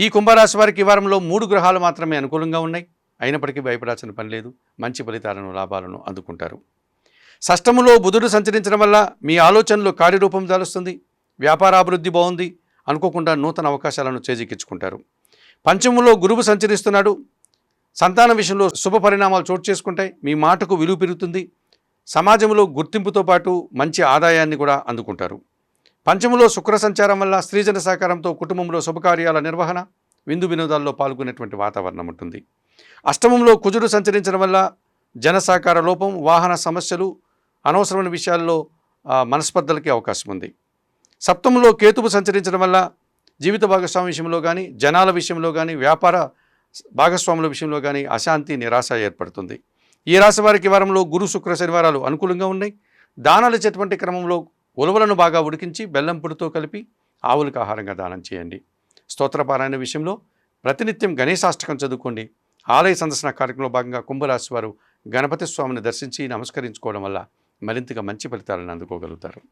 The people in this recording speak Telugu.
ఈ కుంభరాశి వారికి ఈ వారంలో 3 గ్రహాలు మాత్రమే అనుకూలంగా ఉన్నాయి. అయినప్పటికీ భయపడాల్సిన పని లేదు. మంచి ఫలితాలను, లాభాలను అందుకుంటారు. షష్టములో బుధుడు సంచరించడం వల్ల మీ ఆలోచనలు కార్యరూపం దాలుస్తుంది. వ్యాపారాభివృద్ధి బాగుంది. అనుకోకుండా నూతన అవకాశాలను చేజిక్కించుకుంటారు. పంచములో గురువు సంచరిస్తున్నాడు. సంతాన విషయంలో శుభ పరిణామాలు చోటు చేసుకుంటాయి. మీ మాటకు విలువ పెరుగుతుంది. సమాజంలో గుర్తింపుతో పాటు మంచి ఆదాయాన్ని కూడా అందుకుంటారు. పంచములో శుక్ర సంచారం వల్ల స్త్రీజన సహకారంతో కుటుంబంలో శుభకార్యాల నిర్వహణ, విందు వినోదాల్లో పాల్గొనేటువంటి వాతావరణం ఉంటుంది. అష్టమంలో కుజుడు సంచరించడం వల్ల జన సహకార లోపం, వాహన సమస్యలు, అనవసరమైన విషయాల్లో మనస్పర్ధలకి అవకాశం ఉంది. సప్తమంలో కేతువు సంచరించడం వల్ల జీవిత భాగస్వామి విషయంలో కానీ, జనాల విషయంలో కానీ, వ్యాపార భాగస్వాముల విషయంలో కానీ అశాంతి, నిరాశ ఏర్పడుతుంది. ఈ రాశి వారికి వారంలో గురు, శుక్ర, శనివారాలు అనుకూలంగా ఉన్నాయి. దానాలు ఇచ్చేటువంటి క్రమంలో ఉలవలను బాగా ఉడికించి బెల్లం పొడితో కలిపి ఆవులకు ఆహారంగా దానం చేయండి. స్తోత్రపారాయణ విషయంలో ప్రతినిత్యం గణేశాష్టకం చదువుకోండి. ఆలయ సందర్శన కార్యక్రమంలో భాగంగా కుంభరాశి వారు గణపతి స్వామిని దర్శించి నమస్కరించుకోవడం వల్ల మరింతగా మంచి ఫలితాలను అందుకోగలుగుతారు.